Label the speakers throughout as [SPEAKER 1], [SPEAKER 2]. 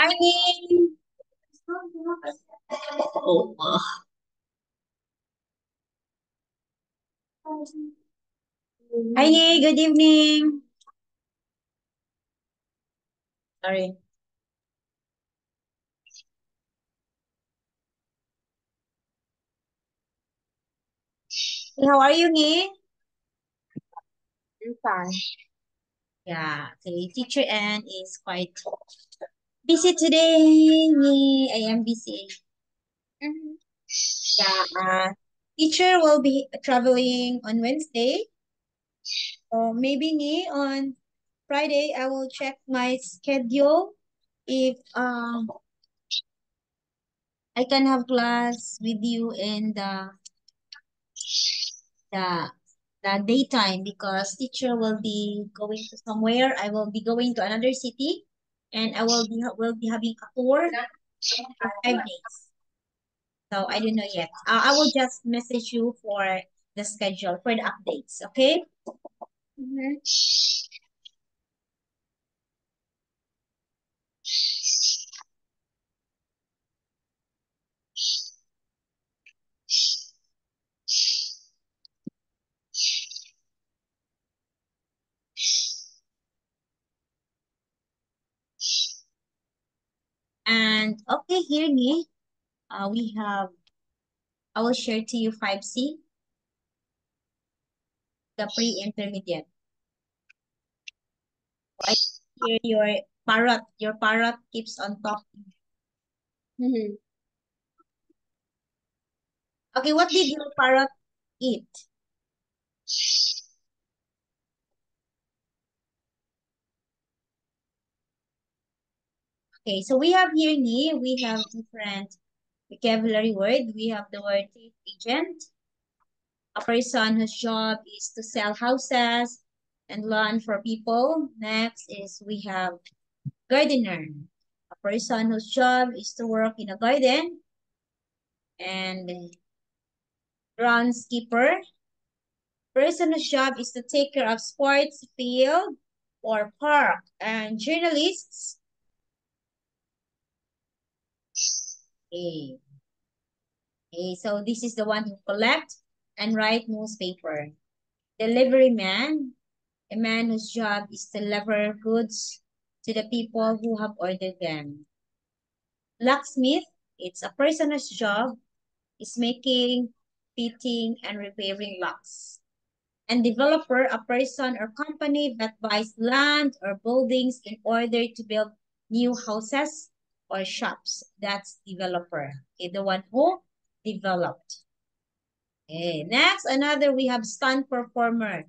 [SPEAKER 1] Hi, Ning. Oh, hi, Ning. Good evening. Sorry. Hey, how are you, Ning?
[SPEAKER 2] I'm fine.
[SPEAKER 1] Yeah, okay. Teacher Ann is quite busy today. Ning, I am busy.
[SPEAKER 2] Mhm.
[SPEAKER 1] Yeah, teacher will be traveling on Wednesday. So maybe Ning on Friday I will check my schedule if I can have class with you in the the daytime because teacher will be going to somewhere. I will be going to another city, and I will be having a tour for 5 days. So I don't know yet. I will just message you for the schedule for the updates. Okay.
[SPEAKER 2] Mhm.
[SPEAKER 1] And okay, here me. We have. I will share to you 5C, the pre-intermediate. So I hear your parrot. Your parrot keeps on talking.
[SPEAKER 2] Mhm.
[SPEAKER 1] Okay, what did your parrot eat? Okay, so we have here ni, we have different vocabulary word. We have the word thief agent, a person whose job is to sell houses and land for people. Next is we have gardener, a person whose job is to work in a garden, and groundskeeper, person whose job is to take care of sports field or park, and journalists. Okay, okay, so this is the one who collect and write newspaper. Delivery man, a man whose job is to deliver goods to the people who have ordered them. Locksmith, it's a person whose job is making, fitting, and repairing locks. And developer, a person or company that buys land or buildings in order to build new houses or shops. That's developer. Okay, the one who developed. Okay, next, another we have stunt performer.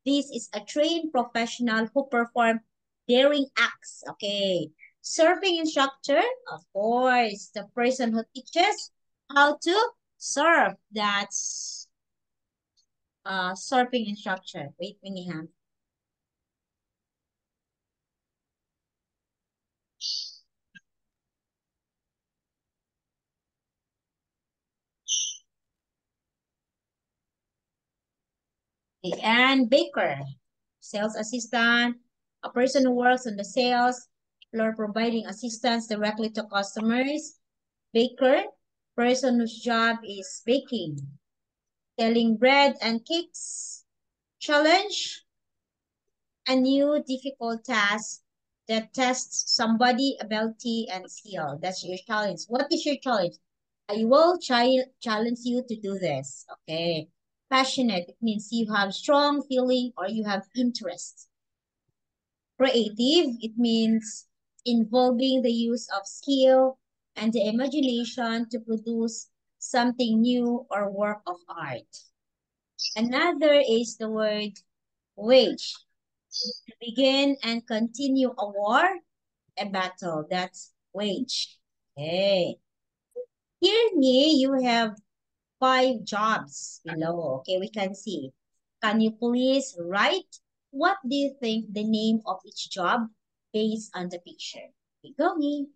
[SPEAKER 1] This is a trained professional who perform daring acts. Okay, surfing instructor, of course, the person who teaches how to surf. That's surfing instructor. Wait, Miniham. Okay, and baker, sales assistant, a person who works on the sales floor providing assistance directly to customers. Baker, person whose job is baking, selling bread and cakes. Challenge, a new difficult task that tests somebody ability and skill. That's your challenge. What is your challenge? I will challenge you to do this. Okay. Passionate, it means you have strong feeling or you have interest. Creative, it means involving the use of skill and the imagination to produce something new or work of art. Another is the word wage. To begin and continue a war, a battle. That's wage. Okay. Here, Ni, you have 5 jobs below. Okay, we can see. Can you please write what do you think the name of each job based on the picture? Okay, go, Ni.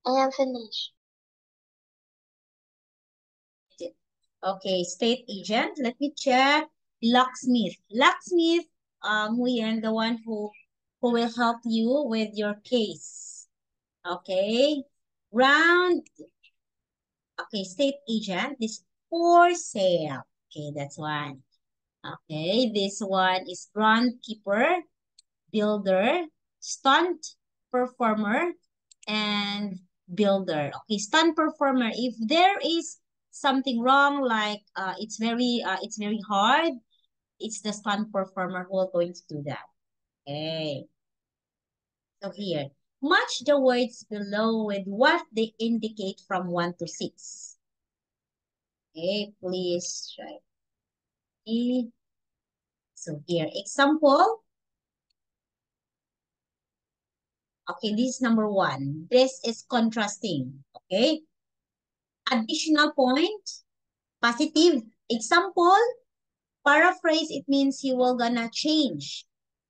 [SPEAKER 2] I am finished.
[SPEAKER 1] Okay, state agent. Let me check. Locksmith. Locksmith, yan, the one who will help you with your case. Okay. Round. Okay, state agent. This for sale. Okay, that's one. Okay, this one is groundkeeper, builder, stunt performer, and builder. Okay, stunt performer. If there is something wrong, like it's very hard, it's the stunt performer who are going to do that. Okay. So here, match the words below with what they indicate from 1 to 6. Okay, please try. Okay. So here, example. Okay, this is number 1. This is contrasting. Okay. Additional point, positive. Example, paraphrase, it means you will gonna change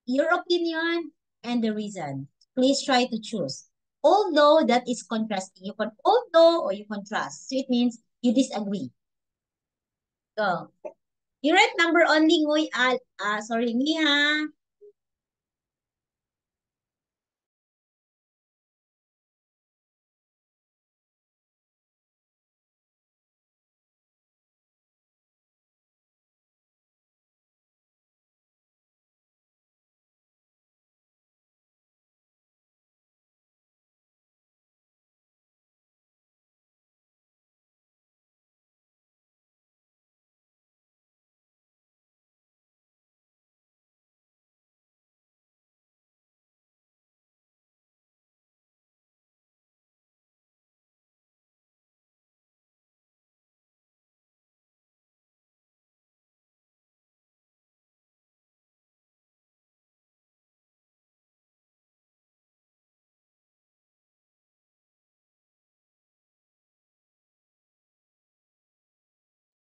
[SPEAKER 1] your opinion and the reason. Please try to choose. Although, that is contrasting. You can although or you contrast. So it means you disagree. Go. You write number only, Ngoy. Sorry, Mia.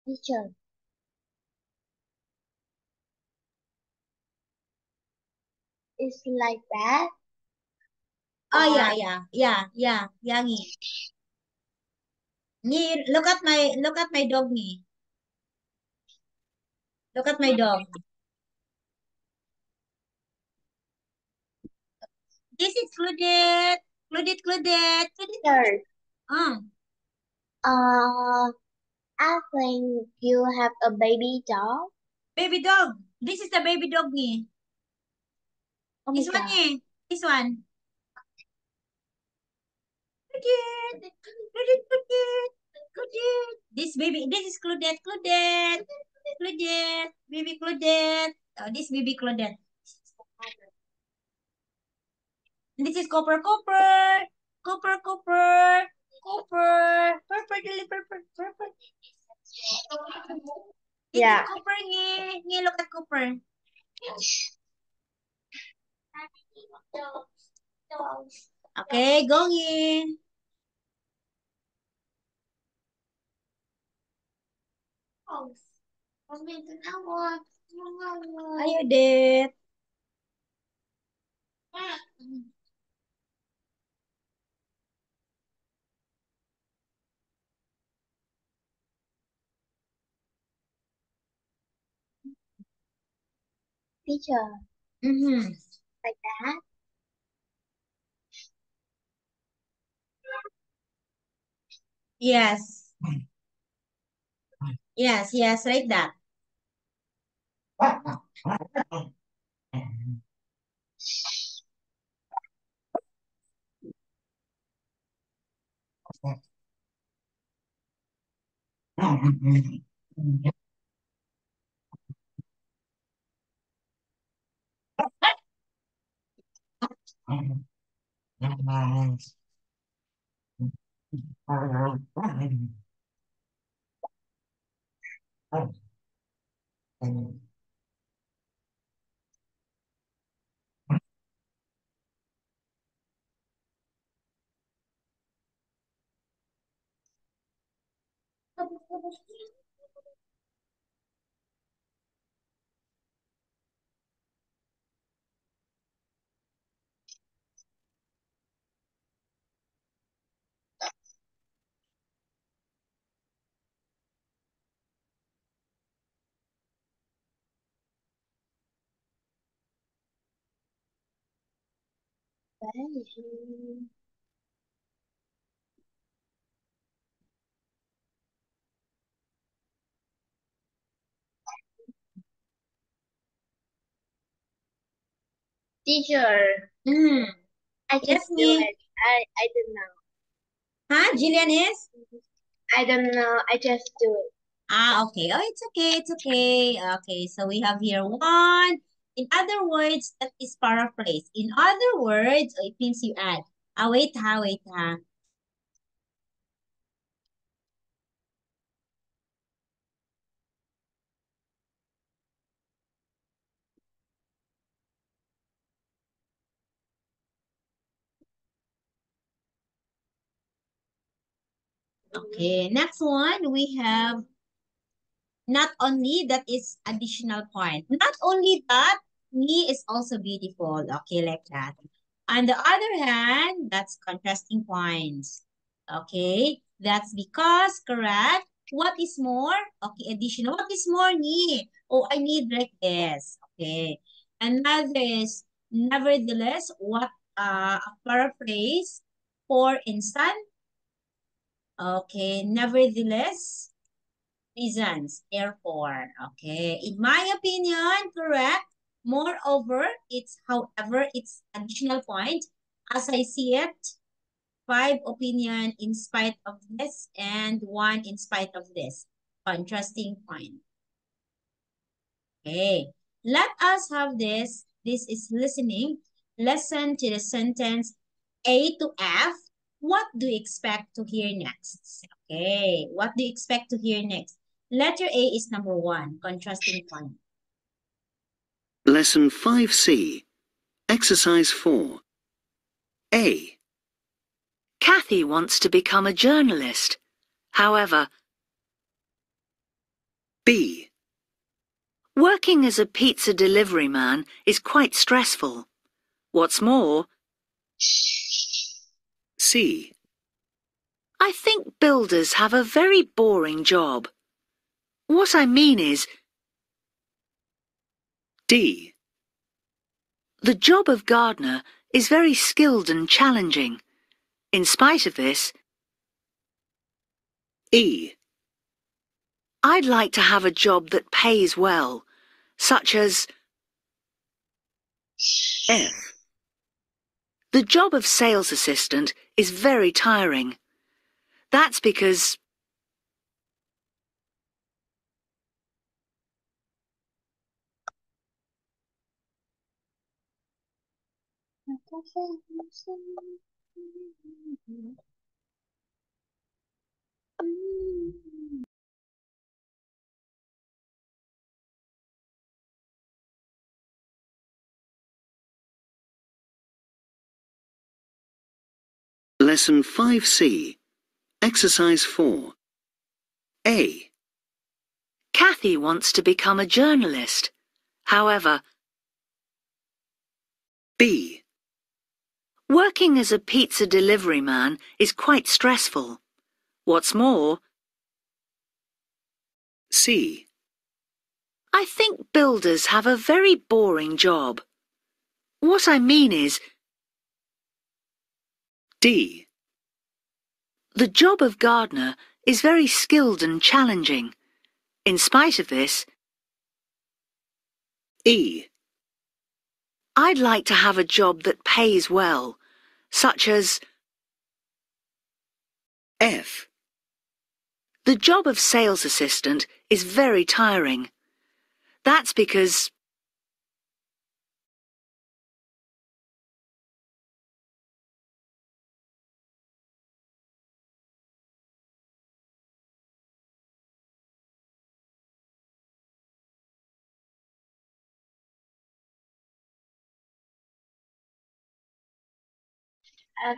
[SPEAKER 2] Teacher, is like that?
[SPEAKER 1] Oh, yeah,
[SPEAKER 2] Or
[SPEAKER 1] yeah, Ngi. Ngi, look at my dog, Ngi. Look at my dog. This is Claudette.
[SPEAKER 2] third?
[SPEAKER 1] Ah,
[SPEAKER 2] Uh, I think you have a baby doll.
[SPEAKER 1] baby dog. This is the baby dog, Ngi.
[SPEAKER 2] Oh my
[SPEAKER 1] This one,
[SPEAKER 2] god.
[SPEAKER 1] Ngi. This one. Claudette. Claudette. This is Claudette. Baby Claudette. Oh, this baby Claudette. This is Copper. Purple. This is
[SPEAKER 2] Yeah.
[SPEAKER 1] Copper, look at Copper. Okay, go, Ayo, Det.
[SPEAKER 2] Teacher,
[SPEAKER 1] Mm-hmm.
[SPEAKER 2] like that.
[SPEAKER 1] Yes. Yes, yes, like that.
[SPEAKER 2] Teacher,
[SPEAKER 1] Mm.
[SPEAKER 2] I
[SPEAKER 1] Yes,
[SPEAKER 2] just do
[SPEAKER 1] me.
[SPEAKER 2] it. I don't know.
[SPEAKER 1] Huh? Jillian is?
[SPEAKER 2] I don't know. I just do it.
[SPEAKER 1] Ah, okay. Oh, it's okay. It's okay. Okay, so we have here one. In other words, that is paraphrase. In other words, oh, it means you add. Ah, wait ha, wait ha. Okay, next one, we have not only that is additional point. Not only that, me is also beautiful. Okay, like that. On the other hand, that's contrasting points. Okay, that's because, correct. What is more? Okay, additional. What is more need? Oh, I need like this. Okay. Another is, nevertheless, what a paraphrase. For instance, okay, nevertheless, reasons, therefore. Okay. In my opinion, correct. Moreover, it's however, it's additional point. As I see it, five opinion in spite of this and one in spite of this. Contrasting point. Okay. Let us have this. This is listening. Listen to the sentence A to F. What do you expect to hear next? Okay. What do you expect to hear next? Letter A is number one, contrasting point.
[SPEAKER 3] Lesson 5C, Exercise 4. A.
[SPEAKER 4] Kathy wants to become a journalist. However,
[SPEAKER 3] B.
[SPEAKER 4] working as a pizza delivery man is quite stressful. What's more,
[SPEAKER 3] C.
[SPEAKER 4] I think builders have a very boring job. What I mean is,
[SPEAKER 3] D.
[SPEAKER 4] the job of gardener is very skilled and challenging. In spite of this,
[SPEAKER 3] E.
[SPEAKER 4] I'd like to have a job that pays well, such as
[SPEAKER 3] F.
[SPEAKER 4] the job of sales assistant is very tiring. That's because
[SPEAKER 3] Lesson 5C, Exercise 4. A.
[SPEAKER 4] Kathy wants to become a journalist. However,
[SPEAKER 3] B.
[SPEAKER 4] working as a pizza delivery man is quite stressful. What's more,
[SPEAKER 3] C.
[SPEAKER 4] I think builders have a very boring job. What I mean is,
[SPEAKER 3] D.
[SPEAKER 4] the job of gardener is very skilled and challenging. In spite of this,
[SPEAKER 3] E.
[SPEAKER 4] I'd like to have a job that pays well, such as
[SPEAKER 3] F.
[SPEAKER 4] the job of sales assistant is very tiring. That's because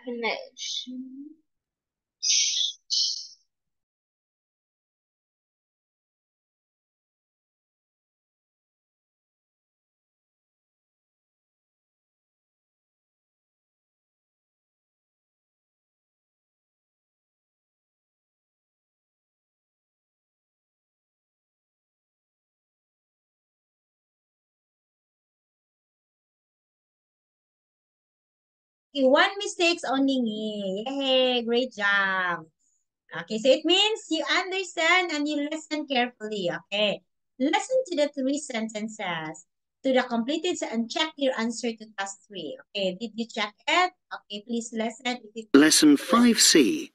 [SPEAKER 2] Finish.
[SPEAKER 1] Okay, one mistakes only. Yay, great job. Okay, so it means you understand and you listen carefully. Okay, listen to the three sentences, to the completed and check your answer to task 3. Okay, did you check it? Okay, please listen.
[SPEAKER 3] Lesson 5C.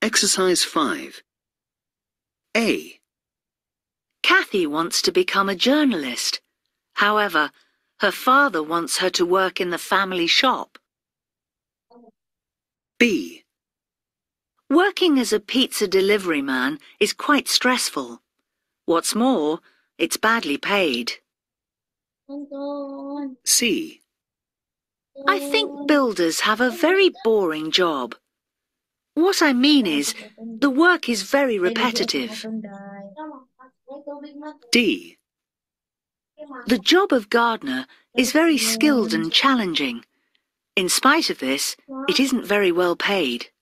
[SPEAKER 3] Exercise 5. A.
[SPEAKER 4] Kathy wants to become a journalist. However, her father wants her to work in the family shop.
[SPEAKER 3] B.
[SPEAKER 4] Working as a pizza delivery man is quite stressful. What's more, it's badly paid.
[SPEAKER 3] C.
[SPEAKER 4] I think builders have a very boring job. What I mean is, the work is very repetitive.
[SPEAKER 3] D.
[SPEAKER 4] The job of gardener is very skilled and challenging. In spite of this, it isn't very well paid.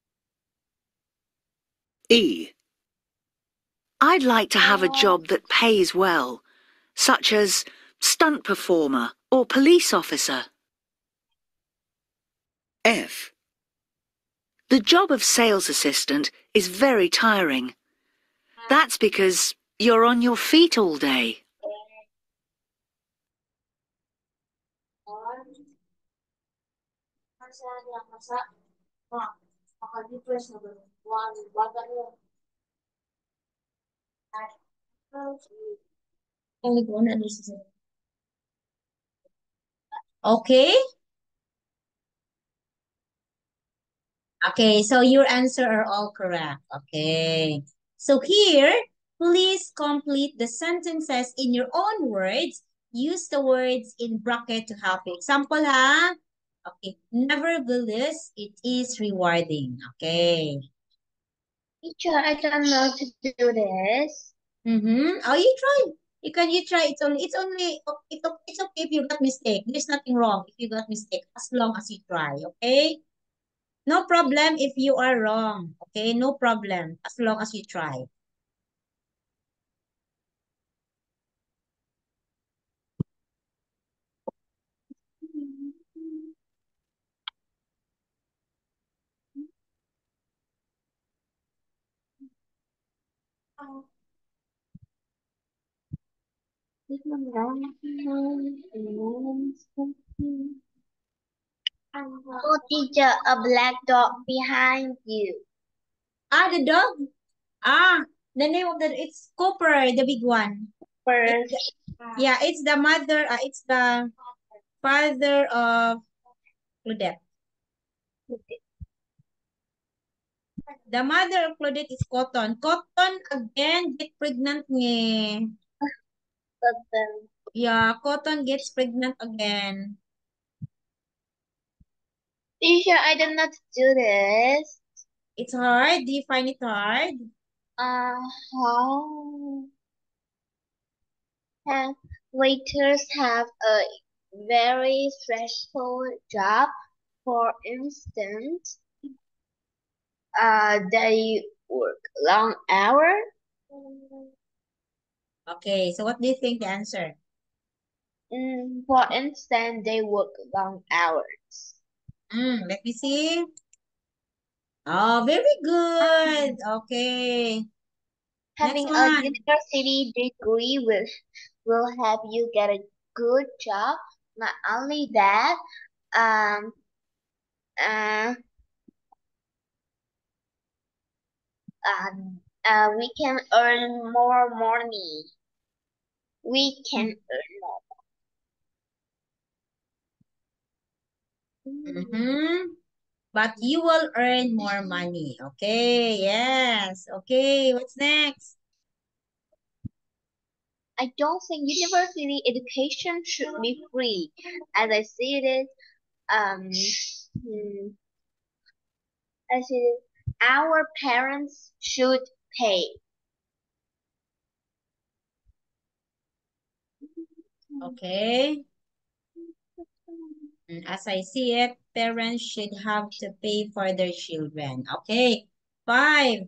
[SPEAKER 3] E.
[SPEAKER 4] I'd like to have a job that pays well, such as stunt performer or police officer.
[SPEAKER 3] F.
[SPEAKER 4] The job of sales assistant is very tiring. That's because you're on your feet all day.
[SPEAKER 1] Okay. Okay, so your answer are all correct. Okay. So here, please complete the sentences in your own words. Use the words in bracket to help you. Example, ha? Okay. Nevertheless, it is rewarding. Okay.
[SPEAKER 2] Teacher, I don't know to do this.
[SPEAKER 1] Oh, you try. You try. It's okay if you got mistake. There's nothing wrong if you got mistake as long as you try. Okay. No problem if you are wrong. Okay, no problem as long as you try.
[SPEAKER 2] Oh, teacher, a black dog behind you.
[SPEAKER 1] Ah, the dog? Ah, the name of it's Cooper, the big one.
[SPEAKER 2] First,
[SPEAKER 1] Yeah, it's the mother, it's the father of Claudette. The mother of Claudette is Cotton. Cotton again get pregnant nge.
[SPEAKER 2] button.
[SPEAKER 1] Yeah, Cotton gets pregnant again.
[SPEAKER 2] Teacher, I don't know to do this.
[SPEAKER 1] It's hard. Do you find it hard?
[SPEAKER 2] How have waiters have a very stressful job? For instance, they work long hours.
[SPEAKER 1] Okay, so what do you think the answer?
[SPEAKER 2] For instance, they work long hours.
[SPEAKER 1] Let me see. Oh, very good. Okay. Next
[SPEAKER 2] Having a
[SPEAKER 1] one.
[SPEAKER 2] university degree will help you get a good job. Not only that, um, uh, we can earn more money. We can earn more.
[SPEAKER 1] Mm-hmm. But you will earn more money. Okay, yes. Okay, what's next?
[SPEAKER 2] I don't think university education should be free. As I see it, hmm, as it is, our parents should pay.
[SPEAKER 1] Okay. As I see it, parents should have to pay for their children. Okay. 5.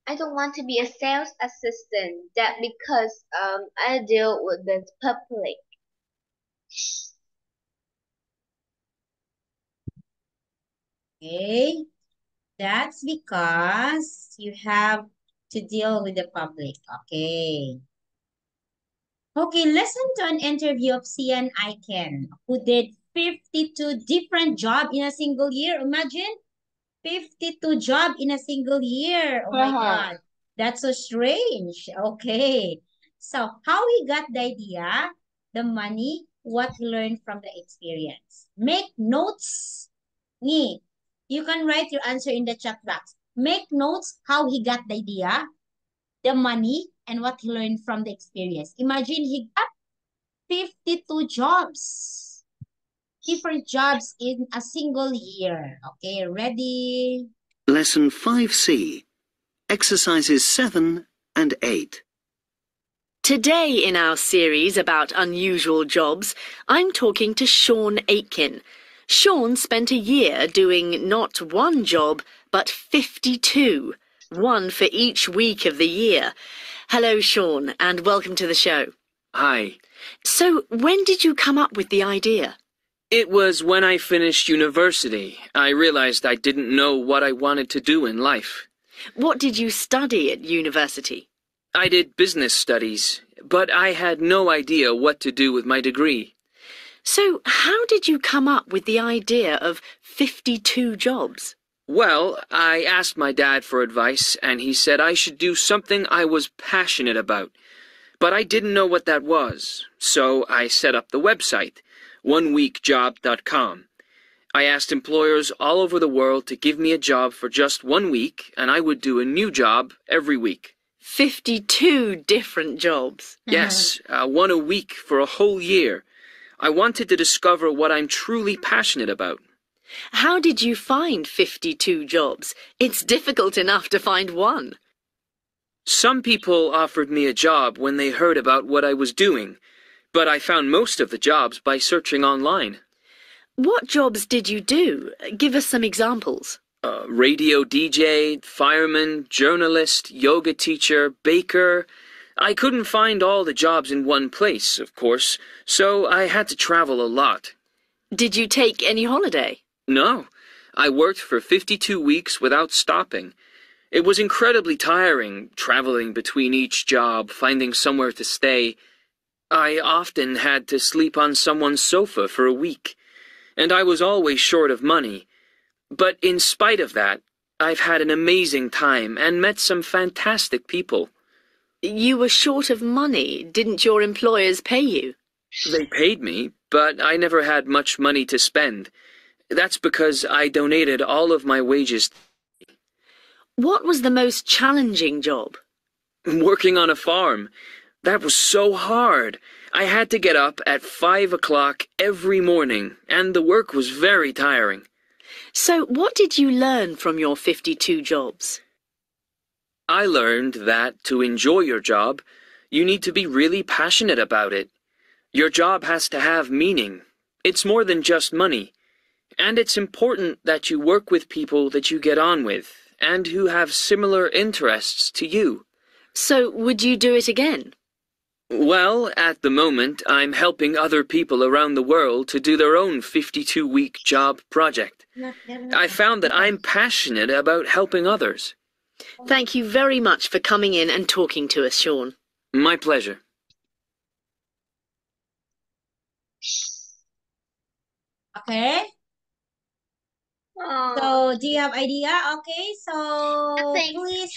[SPEAKER 2] I don't want to be a sales assistant. That because I deal with the public.
[SPEAKER 1] Okay. That's because you have to deal with the public. Okay. Okay, listen to an interview of Sian Aiken, who did 52 different jobs in a single year. Imagine 52 jobs in a single year. Oh my
[SPEAKER 2] Uh-huh.
[SPEAKER 1] God. That's so strange. Okay. So how he got the idea, the money, what he learned from the experience. Make notes. Ni, you can write your answer in the chat box. Make notes how he got the idea, the money, and what he learned from the experience. Imagine he got 52 jobs. Different jobs in a single year. Okay, ready?
[SPEAKER 3] Lesson 5C. Exercises 7 and 8.
[SPEAKER 4] Today in our series about unusual jobs, I'm talking to Sean Aitken. Sean spent a year doing not one job, but 52, one for each week of the year. Hello, Sean, and welcome to the show.
[SPEAKER 5] Hi.
[SPEAKER 4] So, when did you come up with the idea?
[SPEAKER 5] It was when I finished university. I realized I didn't know what I wanted to do in life.
[SPEAKER 4] What did you study at university?
[SPEAKER 5] I did business studies, but I had no idea what to do with my degree.
[SPEAKER 4] So, how did you come up with the idea of 52 jobs?
[SPEAKER 5] Well, I asked my dad for advice, and he said I should do something I was passionate about. But I didn't know what that was, so I set up the website, oneweekjob.com. I asked employers all over the world to give me a job for just 1 week, and I would do a new job every week.
[SPEAKER 4] 52 different jobs.
[SPEAKER 5] Yes, one a week for a whole year. I wanted to discover what I'm truly passionate about.
[SPEAKER 4] How did you find 52 jobs? It's difficult enough to find one.
[SPEAKER 5] Some people offered me a job when they heard about what I was doing, but I found most of the jobs by searching online.
[SPEAKER 4] What jobs did you do? Give us some examples.
[SPEAKER 5] Radio DJ, fireman, journalist, yoga teacher, baker. I couldn't find all the jobs in one place, of course, so I had to travel a lot.
[SPEAKER 4] Did you take any holiday?
[SPEAKER 5] No, I worked for 52 weeks without stopping. It was incredibly tiring, traveling between each job, finding somewhere to stay. I often had to sleep on someone's sofa for a week, and I was always short of money. But in spite of that, I've had an amazing time and met some fantastic people.
[SPEAKER 4] You were short of money. Didn't your employers pay you?
[SPEAKER 5] They paid me, but I never had much money to spend. That's because I donated all of my wages.
[SPEAKER 4] What was the most challenging job?
[SPEAKER 5] Working on a farm. That was so hard. I had to get up at 5 o'clock every morning, and the work was very tiring.
[SPEAKER 4] So what did you learn from your 52 jobs?
[SPEAKER 5] I learned that to enjoy your job, you need to be really passionate about it. Your job has to have meaning. It's more than just money. And it's important that you work with people that you get on with and who have similar interests to you.
[SPEAKER 4] So would you do it again?
[SPEAKER 5] Well, at the moment, I'm helping other people around the world to do their own 52-week job project. I found that I'm passionate about helping others.
[SPEAKER 4] Thank you very much for coming in and talking to us, Sean.
[SPEAKER 5] My pleasure.
[SPEAKER 1] Okay?
[SPEAKER 2] Oh,
[SPEAKER 1] So, do you have idea? Okay, so please.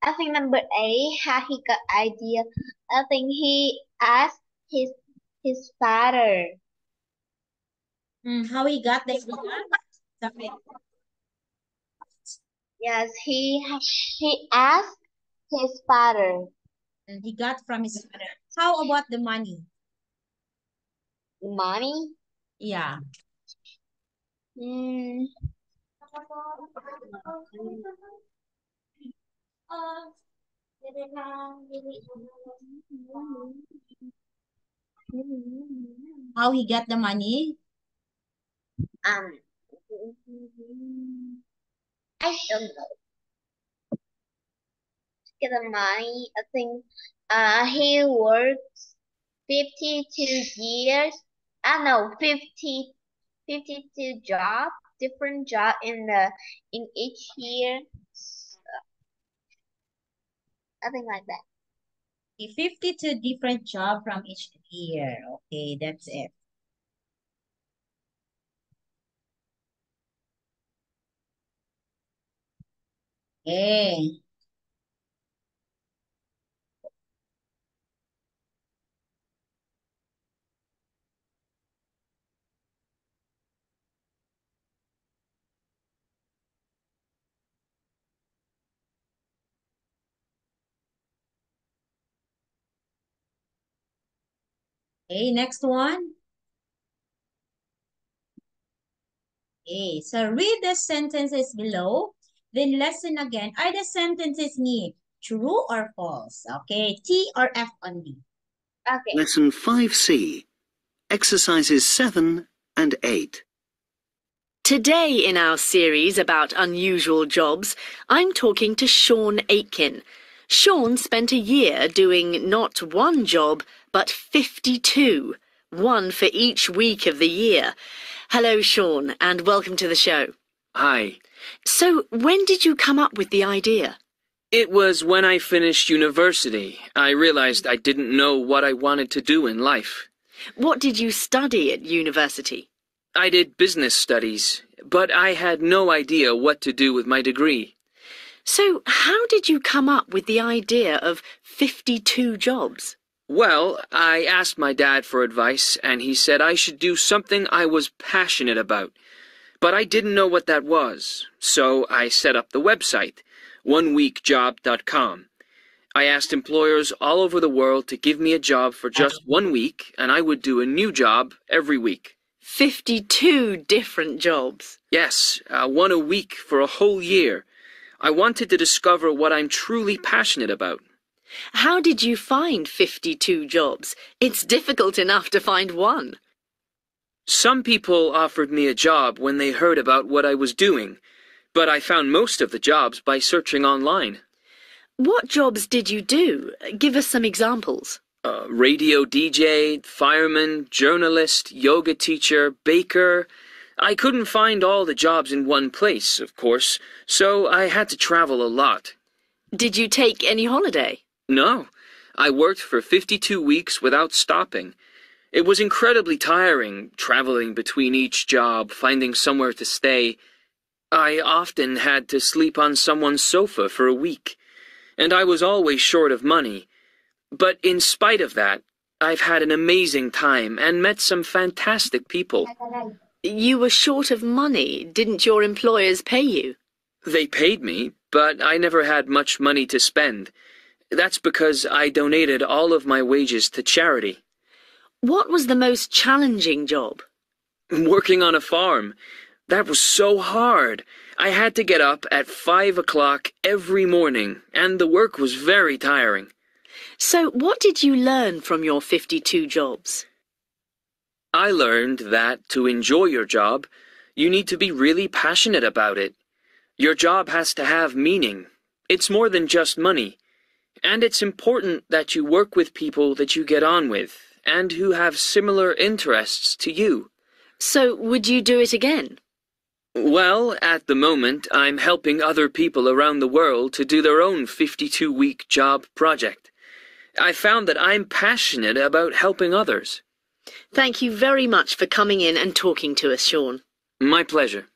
[SPEAKER 2] I think number 8, how he got idea. I think he asked his father.
[SPEAKER 1] How he got the idea? Okay.
[SPEAKER 2] Yes, he asked his father.
[SPEAKER 1] He got from his father. How about the money?
[SPEAKER 2] Money.
[SPEAKER 1] Yeah.
[SPEAKER 2] Hmm.
[SPEAKER 1] How he got the money?
[SPEAKER 2] Um. I don't know. Get the money. I think. He works 52 years. I know 52 job, different job in each year. I think like that.
[SPEAKER 1] 52 different job from each year. Okay, that's it. Okay. Okay, next one. Okay, so read the sentences below, then listen again. Are the sentences need true or false? Okay, T or F only.
[SPEAKER 2] Okay.
[SPEAKER 3] Lesson 5C, exercises 7 and 8.
[SPEAKER 4] Today in our series about unusual jobs, I'm talking to Sean Aitken. Sean spent a year doing not one job, but 52, one for each week of the year. Hello, Sean, and welcome to the show.
[SPEAKER 5] Hi.
[SPEAKER 4] So, when did you come up with the idea?
[SPEAKER 5] It was when I finished university. I realized I didn't know what I wanted to do in life.
[SPEAKER 4] What did you study at university?
[SPEAKER 5] I did business studies, but I had no idea what to do with my degree.
[SPEAKER 4] So, how did you come up with the idea of 52 jobs?
[SPEAKER 5] Well, I asked my dad for advice, and he said I should do something I was passionate about. But I didn't know what that was, so I set up the website, oneweekjob.com. I asked employers all over the world to give me a job for just 1 week, and I would do a new job every week.
[SPEAKER 4] 52 different jobs.
[SPEAKER 5] Yes, one a week for a whole year. I wanted to discover what I'm truly passionate about.
[SPEAKER 4] How did you find 52 jobs? It's difficult enough to find one.
[SPEAKER 5] Some people offered me a job when they heard about what I was doing, but I found most of the jobs by searching online.
[SPEAKER 4] What jobs did you do? Give us some examples.
[SPEAKER 5] Radio DJ, fireman, journalist, yoga teacher, baker. I couldn't find all the jobs in one place, of course, so I had to travel a lot.
[SPEAKER 4] Did you take any holiday?
[SPEAKER 5] No, I worked for 52 weeks without stopping. It was incredibly tiring, traveling between each job, finding somewhere to stay. I often had to sleep on someone's sofa for a week, and I was always short of money. But in spite of that, I've had an amazing time and met some fantastic people.
[SPEAKER 4] You were short of money. Didn't your employers pay you?
[SPEAKER 5] They paid me, but I never had much money to spend. That's because I donated all of my wages to charity.
[SPEAKER 4] What was the most challenging job?
[SPEAKER 5] Working on a farm. That was so hard. I had to get up at 5 o'clock every morning, and the work was very tiring.
[SPEAKER 4] So what did you learn from your 52 jobs?
[SPEAKER 5] I learned that to enjoy your job, you need to be really passionate about it. Your job has to have meaning. It's more than just money. And it's important that you work with people that you get on with and who have similar interests to you.
[SPEAKER 4] So, would you do it again?
[SPEAKER 5] Well, at the moment, I'm helping other people around the world to do their own 52-week job project. I found that I'm passionate about helping others.
[SPEAKER 4] Thank you very much for coming in and talking to us, Sean.
[SPEAKER 5] My pleasure.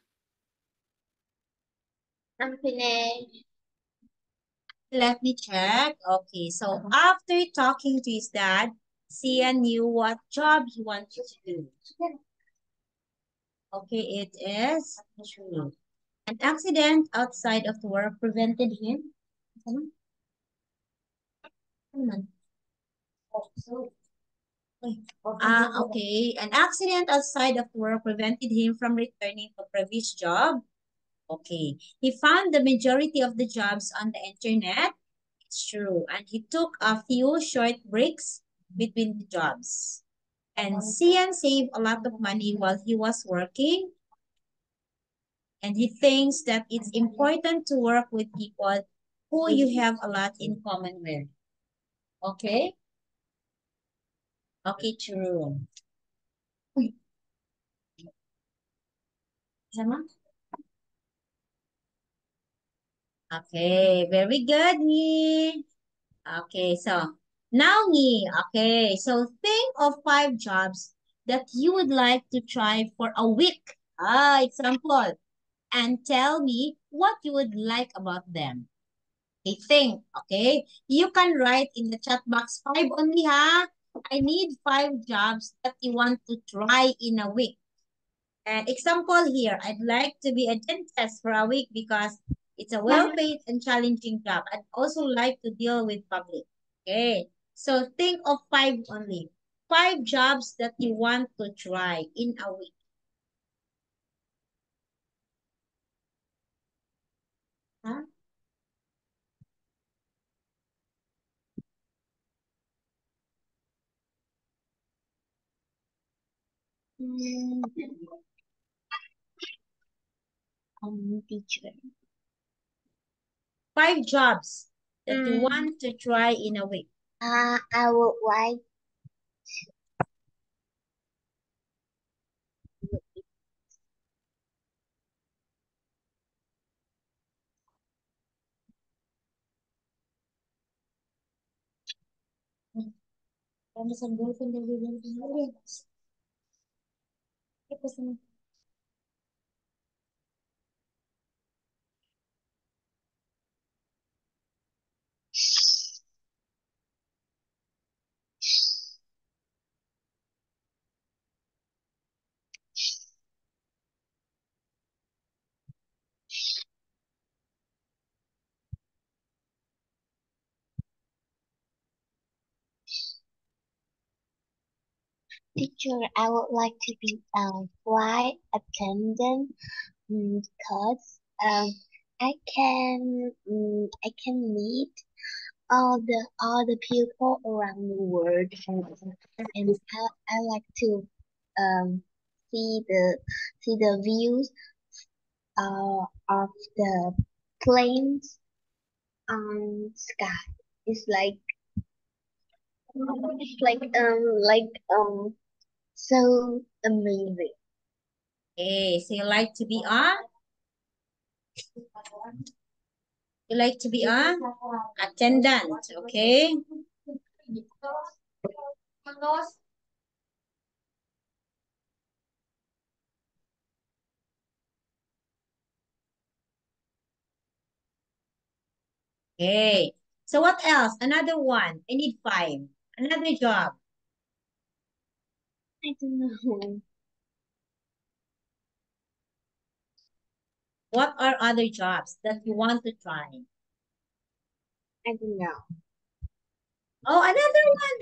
[SPEAKER 2] I'm finished.
[SPEAKER 1] Let me check. Okay, so after talking to his dad, Sian knew what job he wanted to do. Okay, it is true. An accident outside of work prevented him. Okay. An accident outside of work prevented him from returning to previous job. Okay. He found the majority of the jobs on the internet. It's true. And he took a few short breaks between the jobs. And Sian saved a lot of money while he was working. And he thinks that it's important to work with people who you have a lot in common with. Okay? Okay, true. Uy. Sama? Okay, very good, Nhi. Okay, so now, Nhi. Okay, so think of 5 jobs that you would like to try for a week. Example. And tell me what you would like about them. Okay, think, okay? You can write in the chat box 5 only, ha? I need 5 jobs that you want to try in a week. And example here, I'd like to be a dentist for a week because it's a well-paid and challenging job. I'd also like to deal with public. Okay, so think of 5 only. 5 jobs that you want to try in a week. Huh?
[SPEAKER 2] Teacher.
[SPEAKER 1] 5 jobs that you want to try in a week.
[SPEAKER 2] I would like
[SPEAKER 1] Vamos a ver con el video de ¿Qué pasa?
[SPEAKER 2] teacher. I would like to be a flight attendant because I can meet all the people around the world and I like to um see the views of the planes on sky. It's like so amazing.
[SPEAKER 1] Okay, so you like to be a attendant, okay? Okay. So what else? Another one. I need 5. Another job.
[SPEAKER 2] I don't know.
[SPEAKER 1] What are other jobs that you want to try?
[SPEAKER 2] I don't know.
[SPEAKER 1] Oh, another one.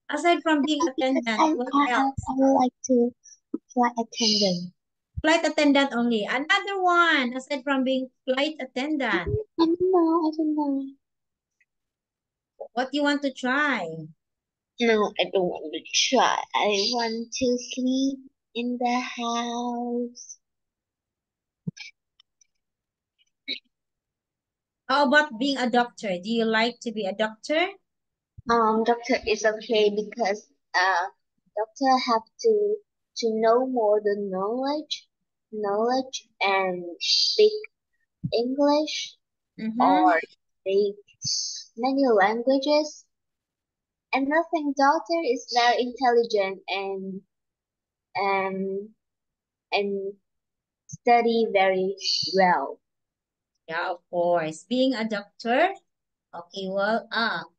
[SPEAKER 1] Aside from being attendant, what else?
[SPEAKER 2] I would like to flight attendant.
[SPEAKER 1] Flight attendant only. Another one. Aside from being flight attendant.
[SPEAKER 2] I don't know. I don't know.
[SPEAKER 1] What do you want to try?
[SPEAKER 2] No, I don't want to try. I want to sleep in the house.
[SPEAKER 1] How about being a doctor? Do you like to be a doctor?
[SPEAKER 2] Doctor is okay because doctor have to know more the knowledge and speak English
[SPEAKER 1] Mm-hmm.
[SPEAKER 2] or speak many languages. And nothing, daughter is very intelligent and and study very well.
[SPEAKER 1] Yeah, of course. Being a doctor, okay, well,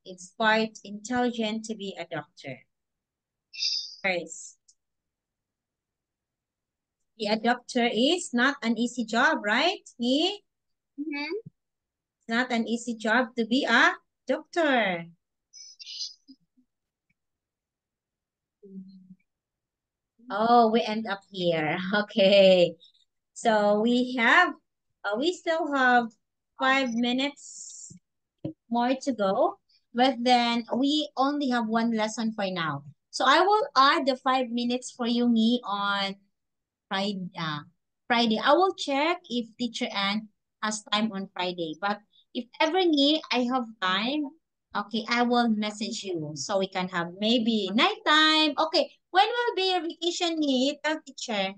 [SPEAKER 1] it's quite intelligent to be a doctor. First, be a doctor is not an easy job, right? It's
[SPEAKER 2] Mhm.
[SPEAKER 1] not an easy job to be a doctor. Oh, we end up here. Okay. So we still have 5 minutes more to go, but then we only have one lesson for now. So I will add the 5 minutes for you, me, on Friday. Friday. I will check if Teacher Ann has time on Friday. But if ever me, I have time, okay, I will message you so we can have maybe nighttime. Okay, when will be your vacation, me? Tell teacher.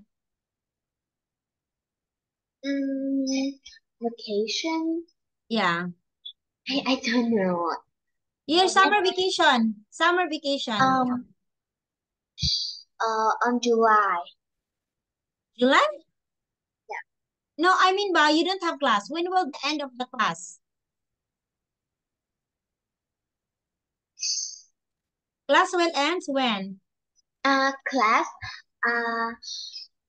[SPEAKER 2] Mm, Vacation?
[SPEAKER 1] Yeah.
[SPEAKER 2] I don't know.
[SPEAKER 1] Your summer vacation. Summer vacation.
[SPEAKER 2] Um, on July.
[SPEAKER 1] July?
[SPEAKER 2] Yeah.
[SPEAKER 1] No, I mean ba, you don't have class. When will the end of the class? Class will end when?
[SPEAKER 2] Class. Uh,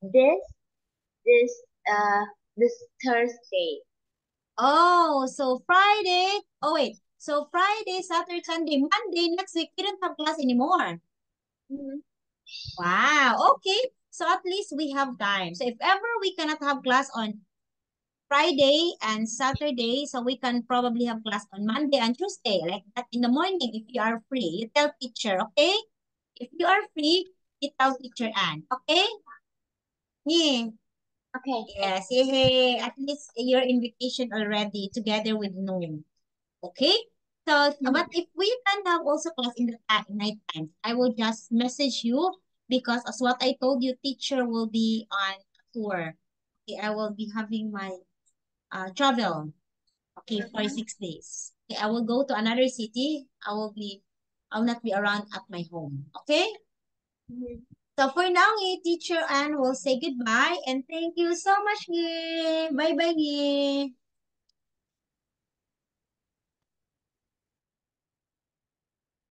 [SPEAKER 2] this this uh this Thursday.
[SPEAKER 1] Oh, so Friday. Oh, wait. So Friday, Saturday, Sunday, Monday, next week, you don't have class anymore.
[SPEAKER 2] Mhm.
[SPEAKER 1] Wow. Okay. So at least we have time. So if ever we cannot have class on Friday and Saturday, so we can probably have class on Monday and Tuesday, like that in the morning if you are free. You tell teacher, okay? If you are free, you tell teacher Ann, okay? Yeah.
[SPEAKER 2] Okay.
[SPEAKER 1] Yes. Yay. At least you're in vacation already together with Noon. Okay? So, but if we can have also class in the night time, I will just message you because as what I told you, teacher will be on tour. Okay, I will be having my travel. Okay, for
[SPEAKER 2] Mhm.
[SPEAKER 1] 6 days. Okay, I will go to another city. I'll not be around at my home. Okay?
[SPEAKER 2] Mhm.
[SPEAKER 1] So for now, teacher Anne will say goodbye and thank you so much. Bye bye.